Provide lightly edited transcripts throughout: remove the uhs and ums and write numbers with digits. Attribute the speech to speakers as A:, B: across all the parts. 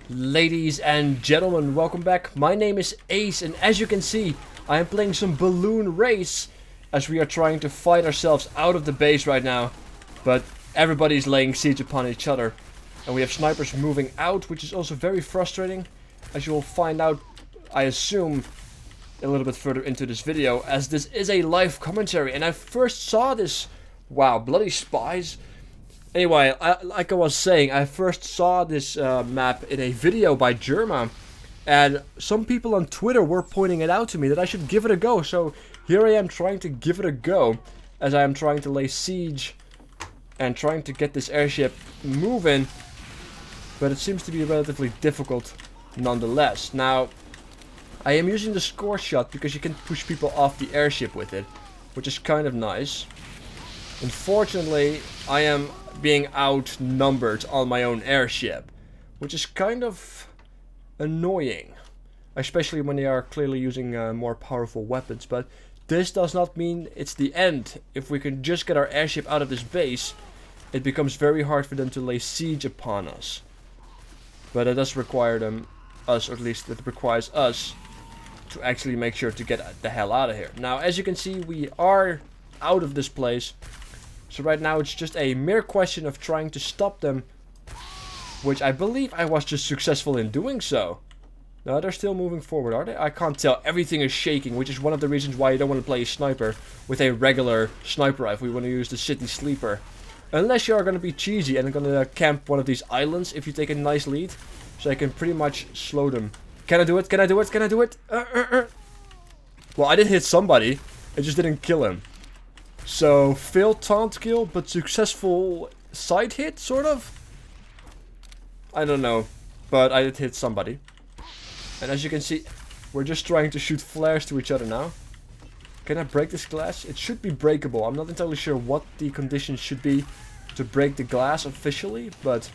A: Ladies and gentlemen, welcome back. My name is Ace, and as you can see, I am playing some balloon race as we are trying to fight ourselves out of the base right now. But everybody's laying siege upon each other, and we have snipers moving out, which is also very frustrating, as you will find out, I assume, a little bit further into this video, as this is a live commentary. And I first saw this, wow, bloody spies. Anyway, like I was saying, I first saw this map in a video by Germa, and some people on Twitter were pointing it out to me that I should give it a go. So here I am trying to give it a go, as I am trying to lay siege and trying to get this airship moving, but it seems to be relatively difficult nonetheless. Now, I am using the score shot because you can push people off the airship with it, which is kind of nice. Unfortunately, I am being outnumbered on my own airship, which is kind of annoying, especially when they are clearly using more powerful weapons. But this does not mean it's the end. If we can just get our airship out of this base, it becomes very hard for them to lay siege upon us. But it does require us, or at least it requires us, to actually make sure to get the hell out of here. Now, as you can see, we are out of this place. So right now it's just a mere question of trying to stop them, which I believe I was just successful in doing so. No, they're still moving forward, are they? I can't tell. Everything is shaking, which is one of the reasons why you don't want to play a sniper with a regular sniper rifle. We want to use the city sleeper. Unless you are going to be cheesy and going to camp one of these islands if you take a nice lead. So I can pretty much slow them. Can I do it? Can I do it? Can I do it? Well, I did hit somebody. It just didn't kill him. So, failed taunt kill, but successful side hit, sort of? I don't know, but I did hit somebody. And as you can see, we're just trying to shoot flares to each other now. Can I break this glass? It should be breakable. I'm not entirely sure what the conditions should be to break the glass officially, but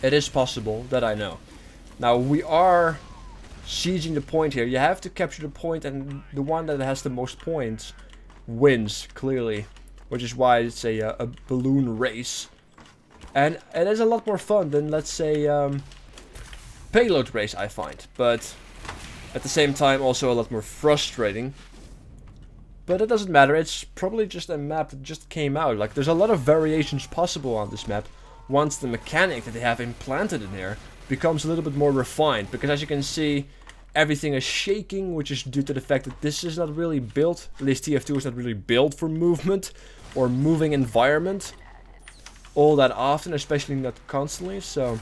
A: it is possible, that I know. Now, we are sieging the point here. You have to capture the point, and the one that has the most points wins, clearly, which is why it's a balloon race. And it is a lot more fun than, let's say, payload race, I find, but at the same time also a lot more frustrating. But it doesn't matter, it's probably just a map that just came out. Like, there's a lot of variations possible on this map once the mechanic that they have implanted in here becomes a little bit more refined, because as you can see, everything is shaking, which is due to the fact that this is not really built, at least TF2 is not really built for movement or moving environment all that often, especially not constantly. So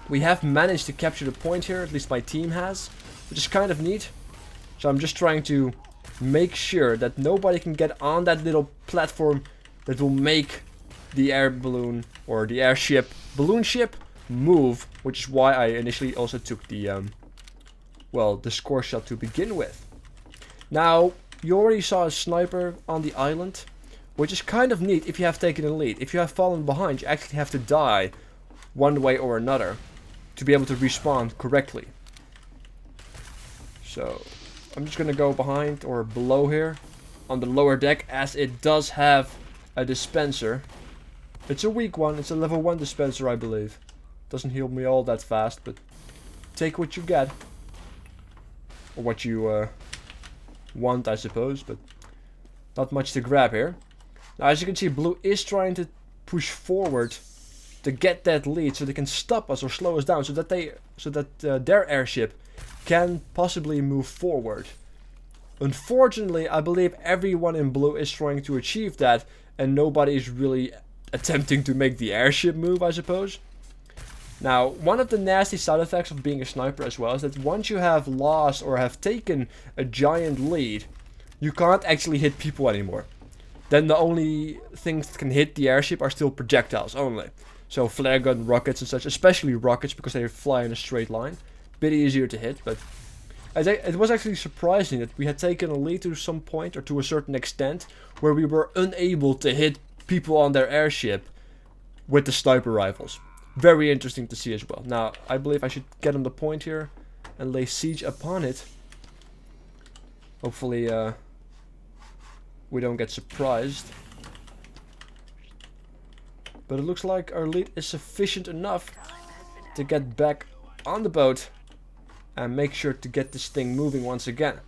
A: we have managed to capture the point here, at least my team has, which is kind of neat. So I'm just trying to make sure that nobody can get on that little platform that will make the air balloon or the airship, balloon ship, move, which is why I initially also took the well, the score shot to begin with. Now, you already saw a sniper on the island, which is kind of neat if you have taken a lead. If you have fallen behind, you actually have to die one way or another to be able to respawn correctly. So, I'm just gonna go behind or below here on the lower deck, as it does have a dispenser. It's a weak one, it's a level 1 dispenser, I believe. Doesn't heal me all that fast, but take what you get. Or what you want, I suppose, but not much to grab here. Now, as you can see, blue is trying to push forward to get that lead, so they can stop us or slow us down, so that their airship can possibly move forward. Unfortunately, I believe everyone in blue is trying to achieve that, and nobody is really attempting to make the airship move, I suppose. Now, one of the nasty side effects of being a sniper as well is that once you have lost or have taken a giant lead, you can't actually hit people anymore. Then the only things that can hit the airship are still projectiles only. So flare gun, rockets and such, especially rockets because they fly in a straight line. Bit easier to hit, but it was actually surprising that we had taken a lead to some point or to a certain extent where we were unable to hit people on their airship with the sniper rifles. Very interesting to see as well. Now, I believe I should get on the point here and lay siege upon it. Hopefully, we don't get surprised. But it looks like our lead is sufficient enough to get back on the boat and make sure to get this thing moving once again.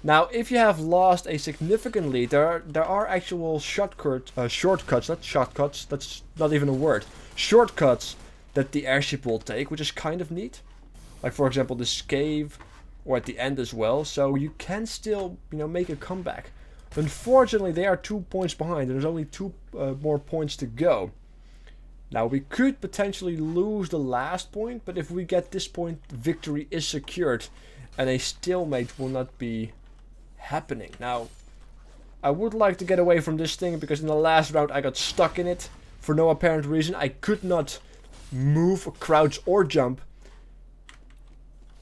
A: Now, if you have lost a significant lead, there are actual shortcuts, not shortcuts, that's not even a word, shortcuts that the airship will take, which is kind of neat. Like, for example, this cave, or at the end as well, so you can still, make a comeback. Unfortunately, they are 2 points behind, and there's only 2 more points to go. Now, we could potentially lose the last point, but if we get this point, victory is secured, and a stalemate will not be happening. Now, I would like to get away from this thing, because in the last round I got stuck in it for no apparent reason. I could not move, crouch, or jump,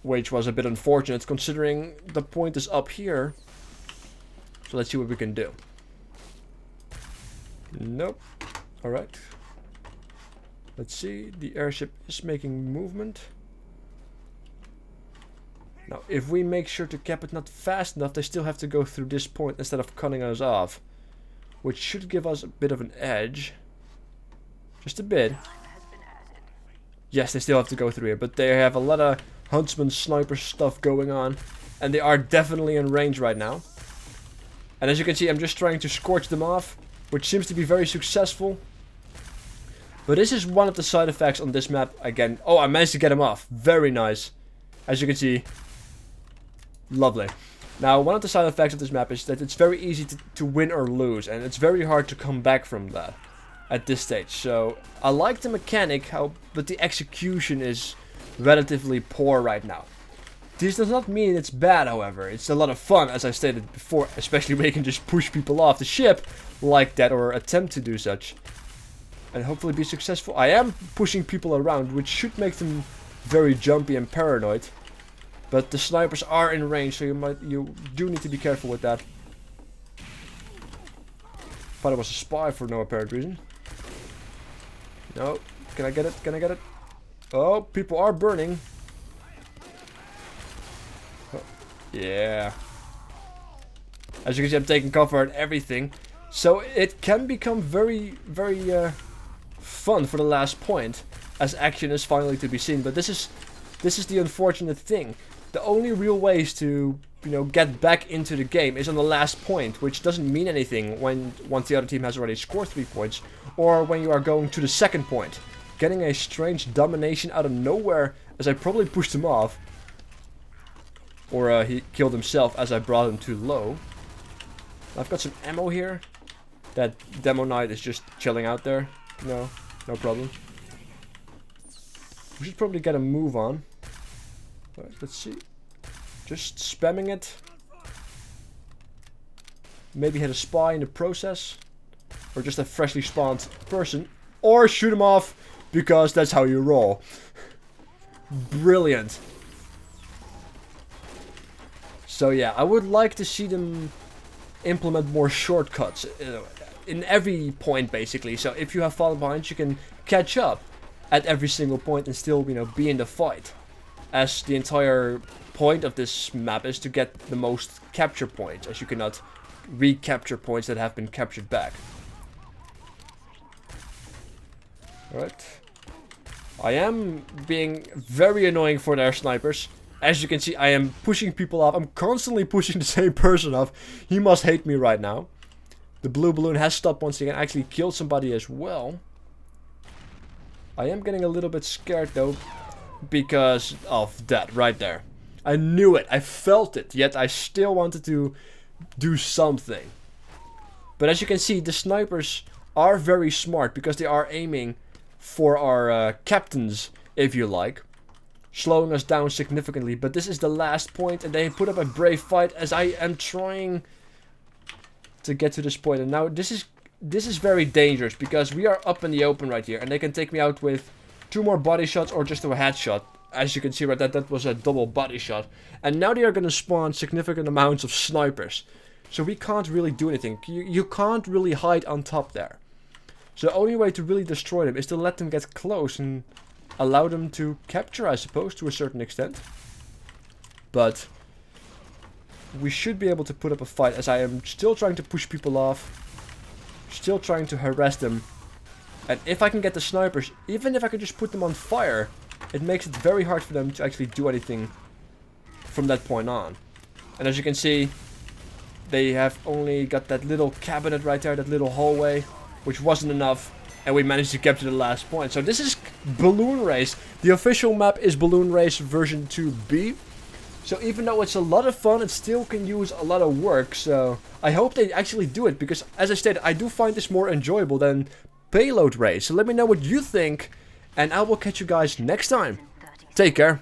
A: which was a bit unfortunate considering the point is up here. So let's see what we can do. Nope. Alright. Let's see. The airship is making movement. Now, if we make sure to cap it not fast enough, they still have to go through this point instead of cutting us off, which should give us a bit of an edge. Just a bit. Yes, they still have to go through here, but they have a lot of huntsman sniper stuff going on, and they are definitely in range right now. And as you can see, I'm just trying to scorch them off, which seems to be very successful. But this is one of the side effects on this map again. Oh, I managed to get him off. Very nice. As you can see. Lovely. Now, one of the side effects of this map is that it's very easy to win or lose, and it's very hard to come back from that at this stage. So, I like the mechanic, but the execution is relatively poor right now. This does not mean it's bad, however. It's a lot of fun, as I stated before, especially when you can just push people off the ship like that, or attempt to do such, and hopefully be successful. I am pushing people around, which should make them very jumpy and paranoid, but the snipers are in range, so you do need to be careful with that. Thought it was a spy for no apparent reason. No. Can I get it? Can I get it? Oh, people are burning. Oh, yeah. As you can see, I'm taking cover and everything. So it can become very, very fun for the last point, as action is finally to be seen. But this is the unfortunate thing. The only real ways to, get back into the game is on the last point, which doesn't mean anything once the other team has already scored 3 points, or when you are going to the second point. Getting a strange domination out of nowhere, as I probably pushed him off. Or he killed himself as I brought him too low. I've got some ammo here. That Demo Knight is just chilling out there. No problem. We should probably get a move on. Right, let's see. Just spamming it. Maybe hit a spy in the process. Or just a freshly spawned person. Or shoot him off, because that's how you roll. Brilliant. So yeah, I would like to see them implement more shortcuts in every point, basically. So if you have fallen behind, you can catch up at every single point and still, be in the fight. As the entire point of this map is to get the most capture points, as you cannot recapture points that have been captured back. Alright. I am being very annoying for their snipers. As you can see, I am pushing people off. I'm constantly pushing the same person off. He must hate me right now. The blue balloon has stopped once again. Actually killed somebody as well. I am getting a little bit scared though, because of that right there. I knew it. I felt it. Yet I still wanted to do something. But as you can see, the snipers are very smart, because they are aiming for our captains, if you like. Slowing us down significantly. But this is the last point, and they put up a brave fight as I am trying to get to this point. And now this is very dangerous, because we are up in the open right here, and they can take me out with 2 more body shots or just a headshot. As you can see right there, that was a double body shot. And now they are going to spawn significant amounts of snipers. So we can't really do anything. You can't really hide on top there. So the only way to really destroy them is to let them get close and allow them to capture, I suppose, to a certain extent. But we should be able to put up a fight, as I am still trying to push people off. Still trying to harass them. And if I can get the snipers, even if I can just put them on fire, it makes it very hard for them to actually do anything from that point on. And as you can see, they have only got that little cabinet right there, that little hallway, which wasn't enough. And we managed to capture the last point. So this is Balloon Race. The official map is Balloon Race version 2B. So even though it's a lot of fun, it still can use a lot of work. So I hope they actually do it, because as I stated, I do find this more enjoyable than Payload Race. So let me know what you think, and I will catch you guys next time. Take care.